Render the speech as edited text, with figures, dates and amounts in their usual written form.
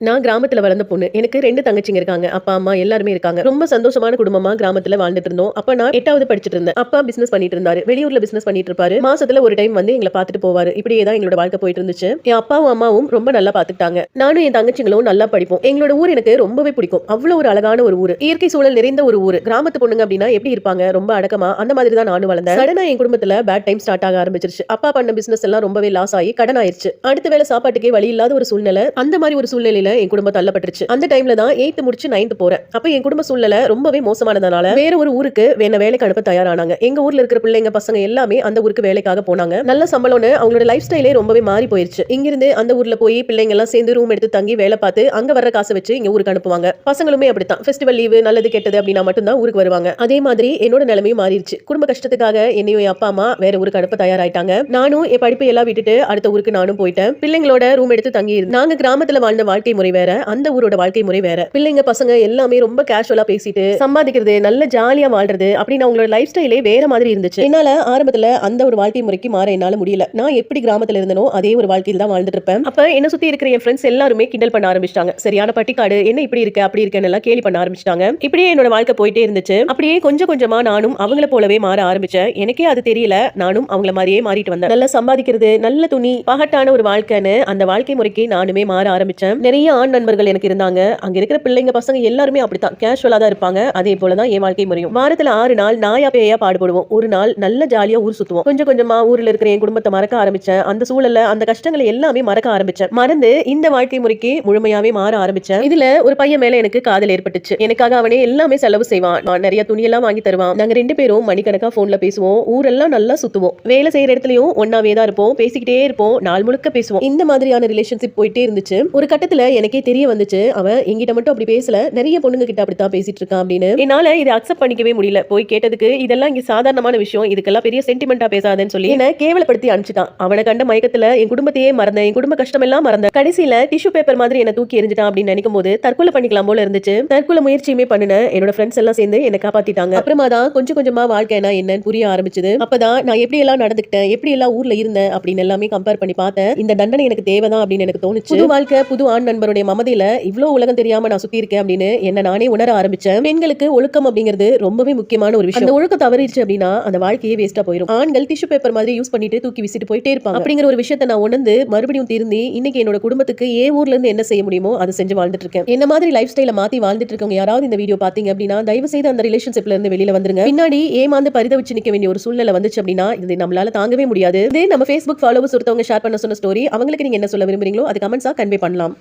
நான் கிராமத்துல வளர்ந்த பொண்ணு. எனக்கு 2 தங்கச்சிங்க இருக்காங்க. அப்பா, அம்மா எல்லாருமே இருக்காங்க. ரொம்ப சந்தோஷமான குடும்பமா கிராமத்துல வாழ்ந்துட்டு இருந்தோம். அப்ப நான் 8வது படிச்சுட்டு இருந்தேன். அப்பா பிசினஸ் பண்ணிட்டு இருந்தாரு. வெளியூர்ல பிசினஸ் பண்ணிட்டு இருப்பாரு. மாசத்துல ஒரு டைம் வந்து எங்கள பாத்துட்டு போவாரு. இப்படியே தான் எங்களோட வாழ்க்கை போயிட்டு இருந்துச்சு. என் அப்பாவும் அம்மாவும் ரொம்ப நல்லா பாத்துக்கிட்டாங்க. நானும் என் தங்கச்சிங்களும் நல்லா படிப்போம். எங்களோட ஊர் எனக்கு ரொம்பவே பிடிக்கும். அவ்வளவு ஒரு அழகான ஒரு ஊரு. இயற்கை சூழல் நிறைந்த ஒரு ஊரு. கிராமத்து பொண்ணுங்க அப்படின்னா எப்படி இருப்பாங்க? ரொம்ப அடக்கமா அந்த மாதிரி தான் நானும் வளர்ந்தேன். சடனா என் குடும்பத்துல பேட் டைம் ஸ்டார்ட் ஆக ஆரம்பிச்சிருச்சு. அப்பா பண்ண பிசினஸ் எல்லாம் ரொம்பவே லாஸ் ஆகி கடன் ஆயிருச்சு. அடுத்த வேளை சாப்பாட்டுக்கே வழி இல்லாத ஒரு சூழ்நிலை. அந்த மாதிரி ஒரு சூழ்நிலையில என் குடும்பம் தள்ளப்பட்டு அந்த டைம்ல தான் 8th முடிச்சு 9th போறேன். அப்ப என் குடும்ப சூழ்நிலை ரொம்பவே மோசமானதனால வேற ஒரு ஊருக்கு வேலைக்கு அனுப்ப தயாரானாங்க. எங்க ஊர்ல இருக்கிற பிள்ளைங்க பசங்க எல்லாமே அந்த ஊருக்கு வேலைக்காக போனாங்க. நல்ல சம்பளம்னு அவங்களோட லைஃப் ஸ்டைலே ரொம்பவே மாறி போயிருச்சு. இங்கிருந்து அந்த ஊர்ல போய் பிள்ளைங்க எல்லாம் சேர்ந்து ரூம் எடுத்து தங்கி வேலை பார்த்து அங்க வர்ற காசை வச்சு இங்க ஊருக்கு அனுப்புவாங்க. பசங்களுமே அப்படித்தான். ஃபெஸ்டிவல் லீவு நல்லது கெட்டது அப்படின்னா மட்டும் தான் ஊருக்கு வருவாங்க. அதே மாதிரி என்னோட நிலைமையும் மாறிடுச்சு. குடும்ப கஷ்டத்துக்காக என்னையும் என் அப்பா அம்மா வேற ஊருக்கு அனுப்ப தயாராயிட்டாங்க. நானும் என் படிப்பு எல்லாம் விட்டுட்டு அடுத்த ஊருக்கு நானும் போயிட்டேன். பிள்ளைங்களோட ரூம் எடுத்து தங்கி நாங்க கிராமத்துல வாழ்ந்த வாழ்க்கை முறை வேற, அந்த ஊரோட வாழ்க்கை முறை வேற. பிள்ளைங்க பசங்க எல்லாமே ரொம்ப கேஷுவலா பேசிட்டு சம்பாதிக்கிறது நல்ல ஜாலியா வாழ்றது அப்படின்னு அவங்களோட லைஃப் ஸ்டைலே வேற மாதிரி இருந்துச்சு. என்னால ஆரம்பத்துல அந்த ஒரு வாழ்க்கை முறைக்கு மாற என்னால முடியல. நான் எப்படி கிராமத்துல இருந்தனோ அதே ஒரு வாழ்க்கையில தான் வாழ்ந்துட்டு இருப்பேன். அப்ப என்ன சுத்தி இருக்கிற என் ஃப்ரெண்ட்ஸ் எல்லாருமே கிண்டல் பண்ண ஆரம்பிச்சிட்டாங்க. சரியான பட்டிக்காடு, என்ன இப்படி இருக்க அப்படி இருக்கன்னு எல்லாம் கேலி பண்ண ஆரம்பிச்சிட்டாங்க. இப்படியே என்னோட வாழ்க்கை போயிட்டே இருந்துச்சு. அப்படியே கொஞ்சம் கொஞ்சமா நானும் அவங்கள போலவே மாற ஆரம்பிச்சேன். எனக்கே அது தெரியல, நானும் அவங்கள மாதிரியே மாறிட்டு வந்தேன். நல்லா சம்பாதிக்கிறது, நல்ல துணி, பகட்டான ஒரு வாழ்க்கைன்னு அந்த வாழ்க்கை முறைக்கு நானுமே மாற ஆரம்பிச்சேன். நிறைய ஆண் நண்பர்கள் எனக்கு இருந்தாங்க. அங்க இருக்கிற பிள்ளைங்க பசங்க எல்லாருமே அப்படித்தான் கேஷுவலா தான் இருப்பாங்க. அதே போலதான் என் வாழ்க்கை முறையும். வாரத்துல 6 நாள் நாயா பேயா பாடுபடுவோம். ஒரு நாள் நல்ல ஜாலியா ஊர் சுத்துவோம். கொஞ்சம் கொஞ்சமா ஊர்ல இருக்கிற என் குடும்பத்தை மறக்க ஆரம்பிச்சேன். அந்த சூழல்ல அந்த கஷ்டங்களை எல்லாமே மறக்க ஆரம்பிச்சேன். மறந்து இந்த வாழ்க்கை முறைக்கு முழுமையாவே மாற ஆரம்பிச்சேன். இதுல ஒரு பையன் மேல எனக்கு காதல் ஏற்பட்டுச்சு. எனக்காக அவனே எல்லாமே செலவு செய்வான். நான் நிறைய துணியெல்லாம் வாங்கி தருவான். நாங்க 2 பேரும் மணிக்கணக்கா போன்ல பேசுவோம். ஊரெல்லாம் நல்லா சுத்துவோம். வேலை செய்யற இடத்துலயும் ஒன்னாவே தான் இருப்போம். பேசிக்கிட்டே இருப்போம். நாள் முழுக்க பேசுவோம். இந்த மாதிரியான ரிலேஷன்ஷிப் போயிட்டே இருந்துச்சு. ஒரு கட்டத்துல எனக்கே தெரிய வந்துச்சு, அவன் என்கிட்ட மட்டும் அப்படி பேசல, நிறைய பொண்ணுங்க கிட்ட அப்படித்தான் பேசிட்டு இருக்கான் அப்படின்னு. என்னால இதை அக்செப்ட் பண்ணிக்கவே முடியல. போய் கேட்டதுக்கு இதெல்லாம் இங்க சாதாரணமான விஷயம், இதுக்கெல்லாம் பெரிய சென்டிமெண்டா பேசாதேன்னு சொல்லி என்ன கேவலப்படுத்தி அனுப்பிச்சிட்டான். அவனை கண்ட மயக்கத்துல என் குடும்பத்தையே மறந்தேன், என் குடும்ப கஷ்டம் எல்லாம் மறந்தேன். கடைசியில டிஷ்யூ பேப்பர் மாதிரி என்ன தூக்கி எரிஞ்சிட்டான் அப்படின்னு நினைக்கும் போது தற்கொலை பண்ணிக்கலாம் போல இருந்துச்சு. தற்கொலை முயற்சியுமே பண்ணினேன். என்னோட ஃப்ரெண்ட்ஸ் எல்லாம் சேர்ந்து என்ன காப்பாத்திட்டாங்க. அப்புறமா தான் கொஞ்சம் கொஞ்சமா வாழ்க்கைனா என்னன்னு புரிய ஆரம்பிச்சது. அப்பதான் நான் எப்படி எல்லாம் நடந்துக்கிட்டேன், எப்படி எல்லாம் ஊர்ல இருந்தேன் அப்படின்னு எல்லாமே கம்பேர் பண்ணி பார்த்தேன். இந்த தண்டனை எனக்கு தேவைதான் அப்படின்னு எனக்கு தோணுச்சு. புது வாழ்க்கை, புது ஆண் நண்பருடைய மமதையில இவ்வளவு உலகம் தெரியாம நான் சுத்தி இருக்கேன் அப்படின்னு என்ன நானே உணர ஆரம்பிச்சேன். பெண்களுக்கு ஒழுக்கம் அப்படிங்கிறது ரொம்பவே முக்கியமான ஒரு விஷயம். அந்த ஒழுக்கம் தவறிடுச்சு அப்படின்னா அந்த வாழ்க்கையே வேஸ்டா போயிடும். ஆண்கள் டிஷ்யூ பேப்பர் மாதிரி யூஸ் பண்ணிட்டு தூக்கி வீசிட்டு போயிட்டே இருப்பாங்க. அப்படிங்கிற ஒரு விஷயத்தை நான் உணர்ந்து மறுபடியும் திருந்தி இன்னைக்கு என்னோட குடும்பத்துக்கு ஊர்ல இருந்து என்ன செய்ய முடியுமோ அதை செஞ்சு வாழ்ந்துட்டு இருக்கேன். என்ன மாதிரி லைஃப் ஸ்டைல மாத்தி வாழ்ந்துட்டு இருக்கவங்க யாராவது இந்த வீடியோ பாத்தீங்க அப்படின்னா தயவு செய்து அந்த ரிலேஷன்ஷிப்ல இருந்து வெளியில வந்துருங்க. பின்னாடி ஏமாந்து பரிதவிச்சு நிக்க வேண்டிய ஒரு சூழ்நிலை வந்துச்சு அப்படின்னா இது நம்மளால தாங்கவே முடியாது. இது நம்ம Facebook ஃபாலோவர்ஸ் ஒருத்தவங்க ஷேர் பண்ண சொன்ன ஸ்டோரி. அவங்களுக்கு நீங்க என்ன சொல்ல விரும்புறீங்களோ அது கமெண்ட்ஸா கன்வே பண்ணலாம்.